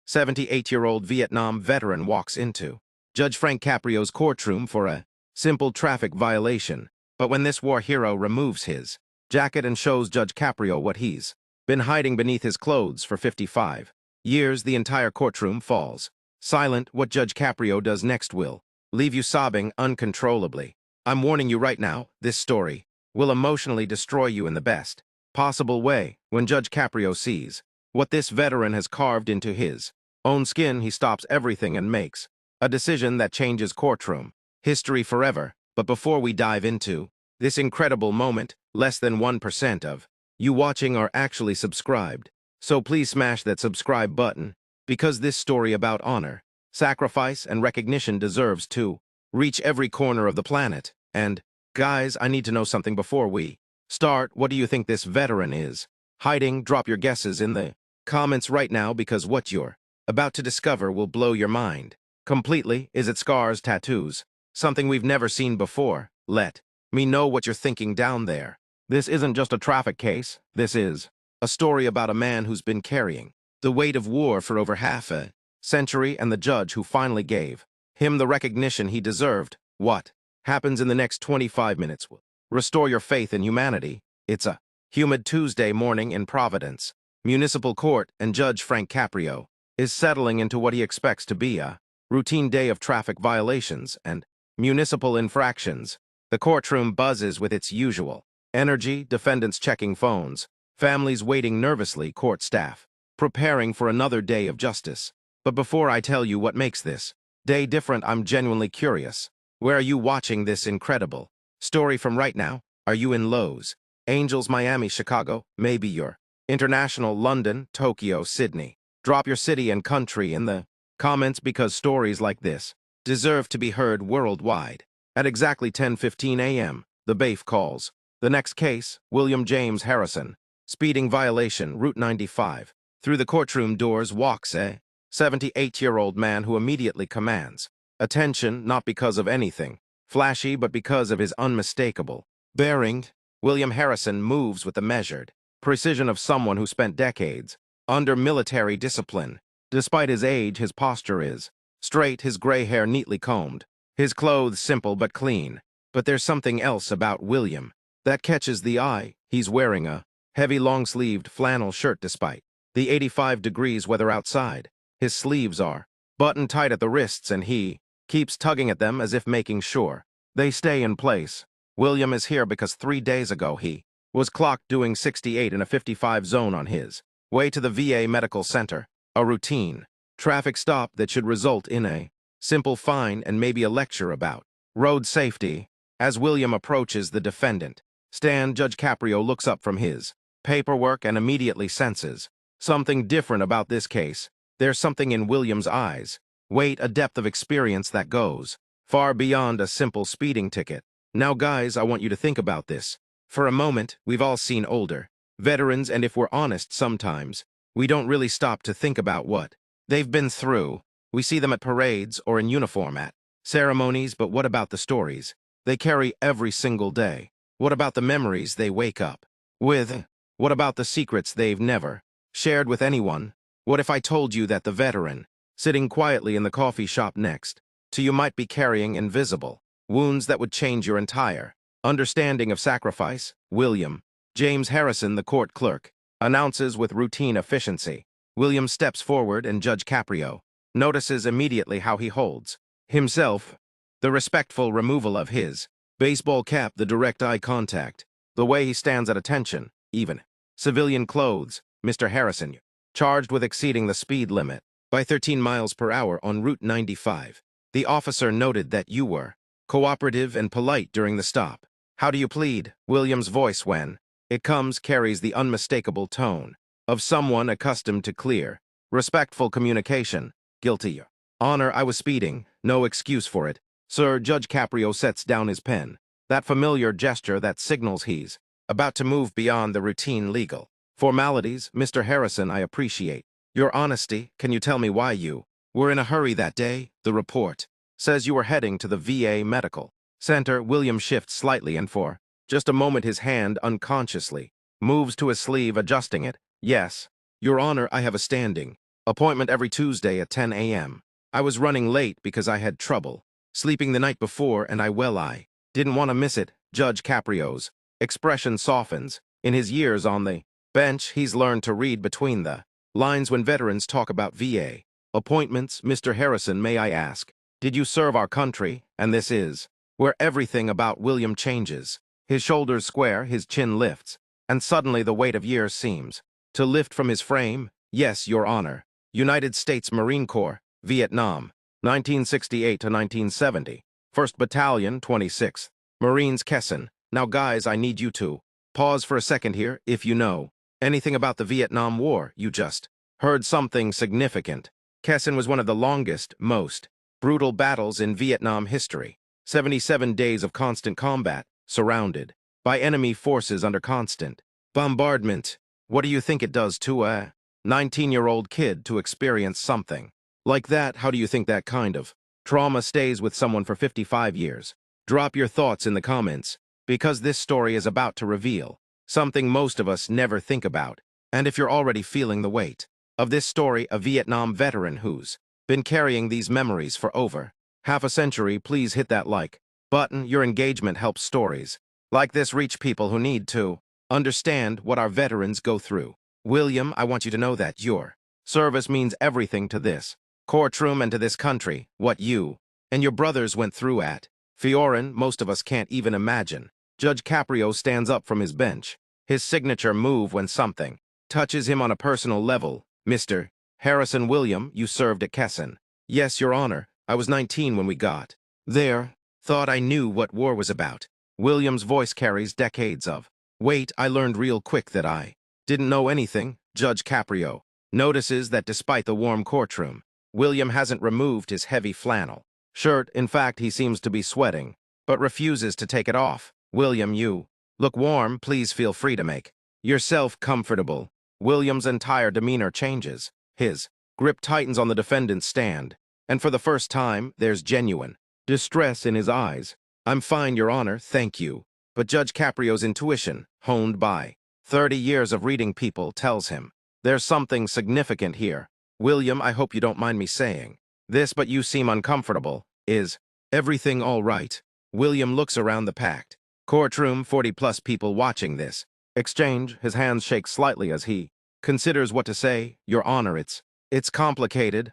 78-year-old Vietnam veteran walks into Judge Frank Caprio's courtroom for a simple traffic violation. But when this war hero removes his jacket and shows Judge Caprio what he's been hiding beneath his clothes for 55 years, the entire courtroom falls silent. What Judge Caprio does next will leave you sobbing uncontrollably. I'm warning you right now, this story will emotionally destroy you in the best possible way. When Judge Caprio sees what this veteran has carved into his own skin, he stops everything and makes a decision that changes courtroom history forever. But before we dive into this incredible moment, less than 1% of you watching are actually subscribed. So please smash that subscribe button, because this story about honor, sacrifice, and recognition deserves to reach every corner of the planet. And, guys, I need to know something before we start. What do you think this veteran is hiding? Drop your guesses in the comments right now, because what you're about to discover will blow your mind completely. Is it scars, tattoos, something we've never seen before? Let me know what you're thinking down there. This isn't just a traffic case. This is a story about a man who's been carrying the weight of war for over half a century, and the judge who finally gave him the recognition he deserved. What happens in the next 25 minutes will restore your faith in humanity. It's a humid Tuesday morning in Providence Municipal Court, and Judge Frank Caprio is settling into what he expects to be a routine day of traffic violations and municipal infractions. The courtroom buzzes with its usual energy, defendants checking phones, families waiting nervously, court staff preparing for another day of justice. But before I tell you what makes this day different, I'm genuinely curious. Where are you watching this incredible story from right now? Are you in Los Angeles, Miami, Chicago? Maybe you're international, London, Tokyo, Sydney. Drop your city and country in the comments, because stories like this deserve to be heard worldwide. At exactly 10:15 a.m., the BAF calls the next case, William James Harrison, speeding violation, Route 95. Through the courtroom doors walks a 78-year-old man who immediately commands attention, not because of anything flashy, but because of his unmistakable bearing. William Harrison moves with the measured precision of someone who spent decades under military discipline. Despite his age, his posture is straight, his gray hair neatly combed, his clothes simple but clean. But there's something else about William that catches the eye. He's wearing a heavy long-sleeved flannel shirt despite the 85 degrees weather outside. His sleeves are buttoned tight at the wrists, and he keeps tugging at them as if making sure they stay in place. William is here because 3 days ago he was clocked doing 68 in a 55 zone on his way to the VA Medical Center, a routine traffic stop that should result in a simple fine and maybe a lecture about road safety. As William approaches the defendant stand, Judge Caprio looks up from his paperwork and immediately senses something different about this case. There's something in William's eyes, weight, a depth of experience that goes far beyond a simple speeding ticket. Now, guys, I want you to think about this for a moment. We've all seen older veterans, and if we're honest, sometimes we don't really stop to think about what they've been through. We see them at parades or in uniform at ceremonies, but what about the stories they carry every single day? What about the memories they wake up with? What about the secrets they've never shared with anyone? What if I told you that the veteran sitting quietly in the coffee shop next to you might be carrying invisible wounds that would change your entire understanding of sacrifice? William James Harrison, the court clerk, announces with routine efficiency. William steps forward, and Judge Caprio notices immediately how he holds himself, the respectful removal of his baseball cap, the direct eye contact, the way he stands at attention, even civilian clothes. Mr. Harrison, charged with exceeding the speed limit by 13 miles per hour on Route 95. The officer noted that you were cooperative and polite during the stop. How do you plead? William's voice, when it comes, carries the unmistakable tone of someone accustomed to clear, respectful communication. Guilty, Your Honor, I was speeding. No excuse for it, sir. Judge Caprio sets down his pen, that familiar gesture that signals he's about to move beyond the routine legal formalities. Mr. Harrison, I appreciate your honesty. Can you tell me why you were in a hurry that day? The report says you were heading to the VA Medical Center. William shifts slightly, and for just a moment his hand unconsciously moves to his sleeve, adjusting it. Yes, Your Honor, I have a standing Appointment every Tuesday at 10 a.m. I was running late because I had trouble sleeping the night before, and I didn't want to miss it. Judge Caprio's expression softens. In his years on the bench, he's learned to read between the lines when veterans talk about VA appointments. Mr. Harrison, may I ask, did you serve our country? And this is where everything about William changes. His shoulders square, his chin lifts, and suddenly the weight of years seems to lift from his frame. Yes, Your Honor. United States Marine Corps, Vietnam, 1968 to 1970. 1st Battalion, 26th. Marines, Kessin. Now guys, I need you to pause for a second here. If you know anything about the Vietnam War, you just heard something significant. Kessin was one of the longest, most brutal battles in Vietnam history. 77 days of constant combat, surrounded by enemy forces under constant bombardment. What do you think it does to a 19-year-old kid to experience something like that? How do you think that kind of trauma stays with someone for 55 years? Drop your thoughts in the comments, because this story is about to reveal something most of us never think about. And if you're already feeling the weight of this story, a Vietnam veteran who's been carrying these memories for over half a century, please hit that like button. Your engagement helps stories like this reach people who need to understand what our veterans go through. William, I want you to know that your service means everything to this courtroom and to this country. What you and your brothers went through at Fiorin, most of us can't even imagine. Judge Caprio stands up from his bench, his signature move when something touches him on a personal level. Mr. Harrison, William, you served at Kessin. Yes, Your Honor. I was 19 when we got there. Thought I knew what war was about. William's voice carries decades of weight. I learned real quick that I didn't know anything. Judge Caprio notices that despite the warm courtroom, William hasn't removed his heavy flannel shirt. In fact, he seems to be sweating, but refuses to take it off. William, you look warm. Please feel free to make yourself comfortable. William's entire demeanor changes. His grip tightens on the defendant's stand, and for the first time, there's genuine distress in his eyes. I'm fine, Your Honor, thank you. But Judge Caprio's intuition, honed by 30 years of reading people, tells him there's something significant here. William, I hope you don't mind me saying this, but you seem uncomfortable. Is everything all right? William looks around the packed courtroom, 40-plus people watching this exchange. His hands shake slightly as he considers what to say. Your Honor, it's complicated.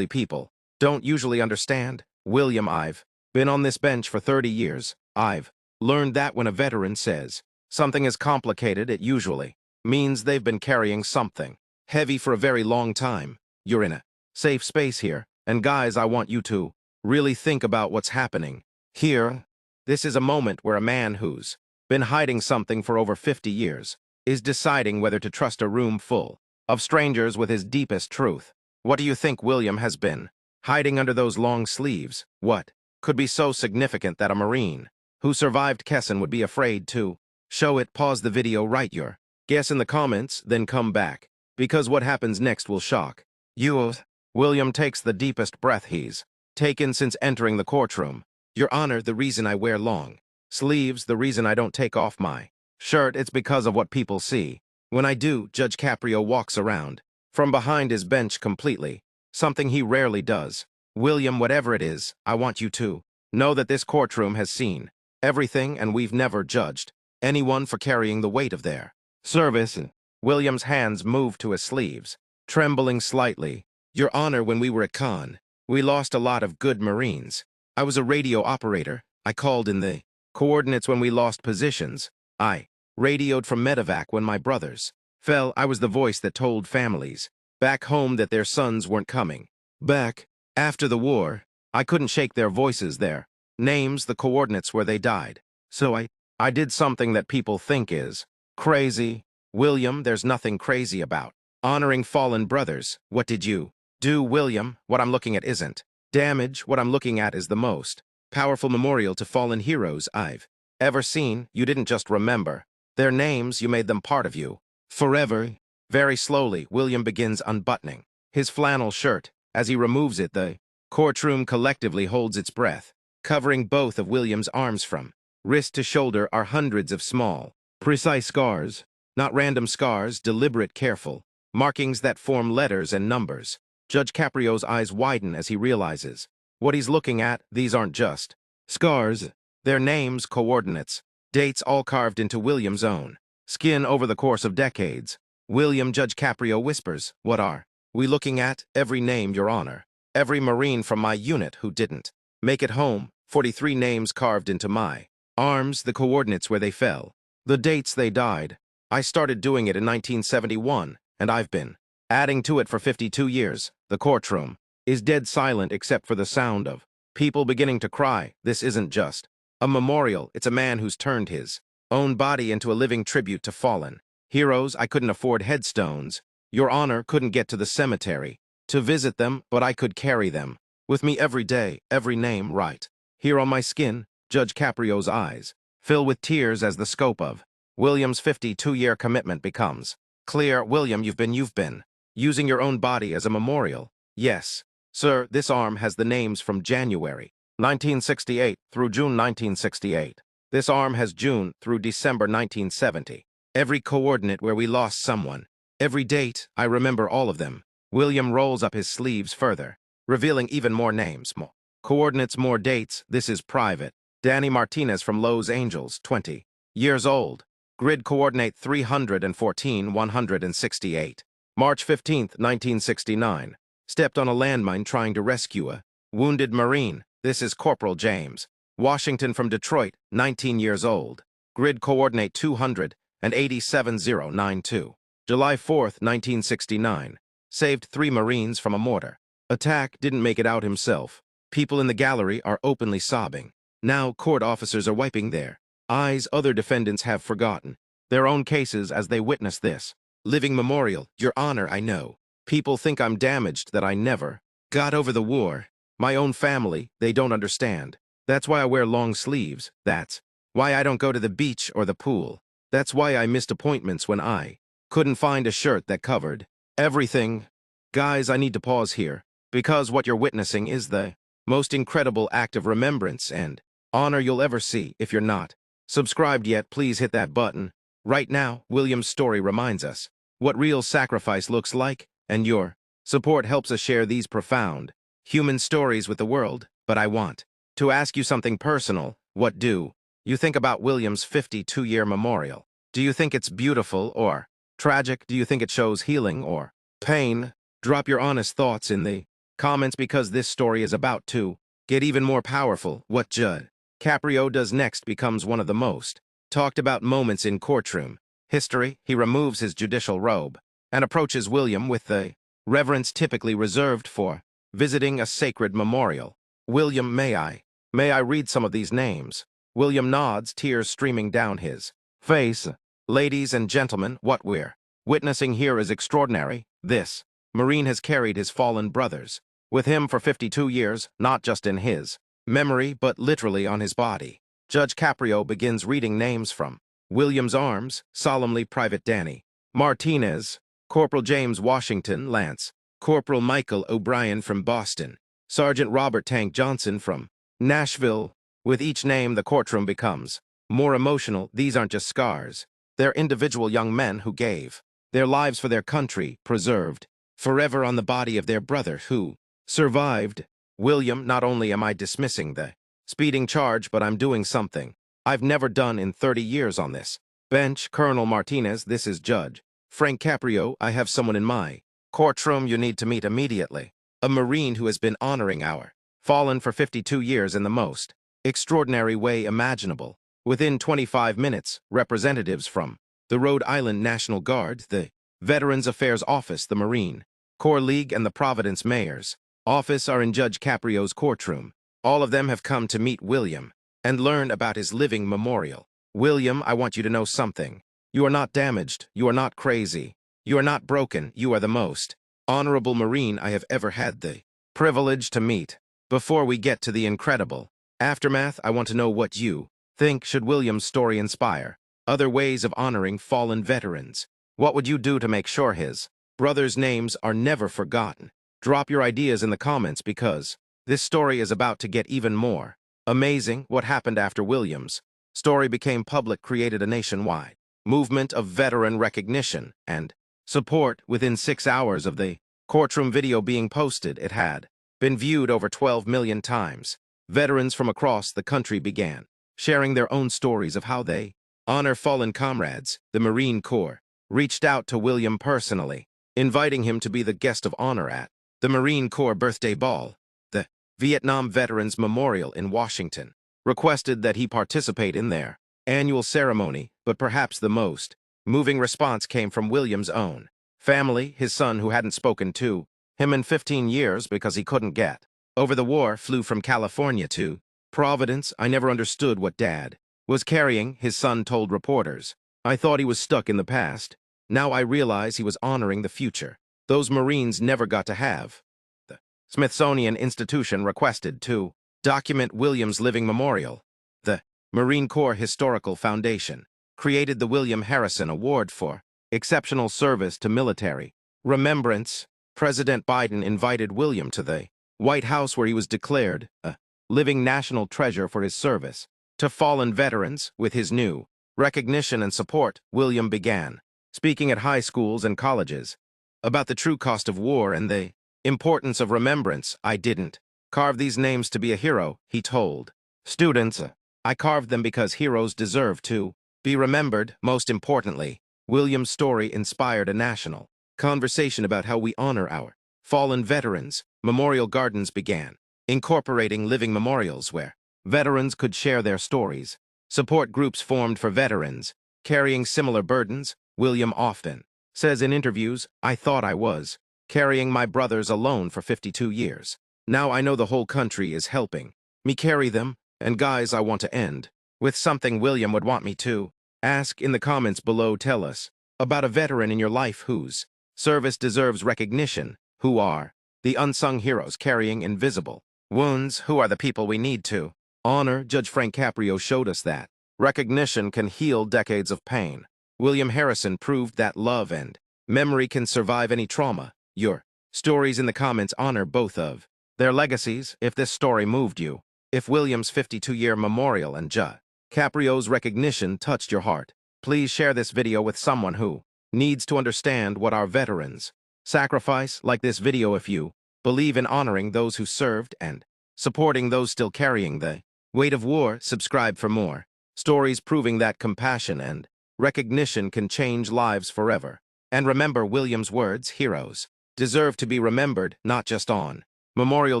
People don't usually understand. William, I've been on this bench for 30 years. I've learned that when a veteran says something is complicated, it usually means they've been carrying something heavy for a very long time. You're in a safe space here, and guys, I want you to really think about what's happening here. This is a moment where a man who's been hiding something for over 50 years is deciding whether to trust a room full of strangers with his deepest truth. What do you think William has been hiding under those long sleeves? What could be so significant that a Marine who survived Kessin would be afraid to show it? Pause the video, write your guess in the comments, then come back, because what happens next will shock you. William takes the deepest breath he's taken since entering the courtroom. Your Honor, the reason I wear long sleeves, the reason I don't take off my shirt, it's because of what people see when I do. Judge Caprio walks around from behind his bench completely, something he rarely does. William, whatever it is, I want you to know that this courtroom has seen everything, and we've never judged anyone for carrying the weight of their service. William's hands move to his sleeves, trembling slightly. Your Honor, when we were at Con, we lost a lot of good Marines. I was a radio operator. I called in the coordinates when we lost positions. I radioed from medevac when my brothers fell. I was the voice that told families back home that their sons weren't coming back after the war. I couldn't shake their voices, their names, the coordinates where they died. So I did something that people think is crazy. William, there's nothing crazy about honoring fallen brothers. What did you do? William, what I'm looking at isn't damage. What I'm looking at is the most powerful memorial to fallen heroes I've ever seen. You didn't just remember their names, you made them part of you forever. Very slowly, William begins unbuttoning his flannel shirt. As he removes it, the courtroom collectively holds its breath. Covering both of William's arms from wrist to shoulder are hundreds of small, precise scars. Not random scars, deliberate, careful markings that form letters and numbers. Judge Caprio's eyes widen as he realizes what he's looking at. These aren't just scars. They're names, coordinates, dates all carved into William's own skin over the course of decades. William, Judge Caprio whispers, "What are we looking at?" "Every name, Your Honor. Every Marine from my unit who didn't make it home. 43 names carved into my arms, the coordinates where they fell, the dates they died. I started doing it in 1971, and I've been adding to it for 52 years. The courtroom is dead silent except for the sound of people beginning to cry. This isn't just a memorial. It's a man who's turned his own body into a living tribute to fallen heroes. I couldn't afford headstones. Your Honor, couldn't get to the cemetery to visit them, but I could carry them with me every day, every name right here on my skin." Judge Caprio's eyes fill with tears as the scope of William's 52-year commitment becomes clear. "William, you've been using your own body as a memorial." "Yes, sir. This arm has the names from January 1968 through June 1968. This arm has June through December 1970. Every coordinate where we lost someone. Every date, I remember all of them." William rolls up his sleeves further, revealing even more names, more coordinates, more dates. "This is private. Danny Martinez from Los Angeles, 20 years old. Grid coordinate 314-168. March 15th, 1969. Stepped on a landmine trying to rescue a wounded Marine. This is Corporal James Washington from Detroit, 19 years old. Grid coordinate 287-092. July 4th, 1969. Saved 3 Marines from a mortar attack, didn't make it out himself. People in the gallery are openly sobbing. Now court officers are wiping their eyes. Other defendants have forgotten their own cases as they witness this living memorial. "Your Honor, I know people think I'm damaged, that I never got over the war. My own family, they don't understand. That's why I wear long sleeves. That's why I don't go to the beach or the pool. That's why I missed appointments when I couldn't find a shirt that covered everything." Guys, I need to pause here, because what you're witnessing is the most incredible act of remembrance and honor you'll ever see. If you're not subscribed yet, please hit that button right now. William's story reminds us what real sacrifice looks like, and your support helps us share these profound human stories with the world. But I want to ask you something personal. What do you think about William's 52-year memorial? Do you think it's beautiful or tragic? Do you think it shows healing or pain? Drop your honest thoughts in the comments, because this story is about to get even more powerful. What Judge Caprio does next becomes one of the most talked about moments in courtroom history. He removes his judicial robe and approaches William with the reverence typically reserved for visiting a sacred memorial. "William, may I read some of these names?" William nods, tears streaming down his face. "Ladies and gentlemen, what we're witnessing here is extraordinary. This Marine has carried his fallen brothers with him for 52 years, not just in his memory, but literally on his body." Judge Caprio begins reading names from William's arms, solemnly. Private Danny Martinez, Corporal James Washington, Lance Corporal Michael O'Brien from Boston, Sergeant Robert Tank Johnson from Nashville. With each name, the courtroom becomes more emotional. These aren't just scars. They're individual young men who gave their lives for their country, preserved forever on the body of their brother who survived. "William, not only am I dismissing the speeding charge, but I'm doing something I've never done in 30 years on this bench." "Colonel Martinez, this is Judge Frank Caprio. I have someone in my courtroom you need to meet immediately. A Marine who has been honoring our fallen for 52 years in the most extraordinary way imaginable." Within 25 minutes, representatives from the Rhode Island National Guard, the Veterans Affairs Office, the Marine Corps League, and the Providence Mayor's office are in Judge Caprio's courtroom. All of them have come to meet William and learn about his living memorial. "William, I want you to know something. You are not damaged. You are not crazy. You are not broken. You are the most honorable Marine I have ever had the privilege to meet. Before we get to the incredible aftermath, I want to know what you think. Should William's story inspire other ways of honoring fallen veterans? What would you do to make sure his brothers' names are never forgotten? Drop your ideas in the comments, because this story is about to get even more amazing. What happened after William's story became public created a nationwide movement of veteran recognition and support within 6 hours of the courtroom video being posted. It had been viewed over 12 million times. Veterans from across the country began sharing their own stories of how they honor fallen comrades. The Marine Corps reached out to William personally, inviting him to be the guest of honor at the Marine Corps Birthday Ball, the Vietnam Veterans Memorial in Washington, requested that he participate in their annual ceremony, but perhaps the most moving response came from William's own family, his son who hadn't spoken to him in 15 years because he couldn't get over the war, flew from California to Providence. I never understood what Dad was carrying, his son told reporters. I thought he was stuck in the past. Now I realize he was honoring the future. Those Marines never got to have. The Smithsonian Institution requested to document William's living memorial. The Marine Corps Historical Foundation created the William Harrison Award for exceptional service to military remembrance. President Biden invited William to the White House, where he was declared a living national treasure for his service to fallen veterans. With his new recognition and support, William began speaking at high schools and colleges about the true cost of war and the importance of remembrance. I didn't carve these names to be a hero, he told students. I carved them because heroes deserve to be remembered. Most importantly, William's story inspired a national conversation about how we honor our fallen veterans. Memorial gardens began incorporating living memorials where veterans could share their stories. Support groups formed for veterans carrying similar burdens. William often says in interviews, I thought I was carrying my brothers alone for 52 years. Now I know the whole country is helping me carry them. And guys, I want to end with something William would want me to ask in the comments below. Tell us about a veteran in your life whose service deserves recognition. Who are the unsung heroes carrying invisible wounds? Who are the people we need to honor? Judge Frank Caprio showed us that recognition can heal decades of pain. William Harrison proved that love and memory can survive any trauma. Your stories in the comments honor both of their legacies. If this story moved you, if William's 52-year memorial and Judge Caprio's recognition touched your heart, please share this video with someone who needs to understand what our veterans sacrifice. Like this video if you believe in honoring those who served and supporting those still carrying the weight of war. Subscribe for more stories proving that compassion and recognition can change lives forever. And remember William's words, heroes deserve to be remembered not just on Memorial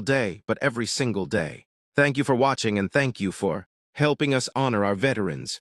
Day, but every single day. Thank you for watching, and thank you for helping us honor our veterans.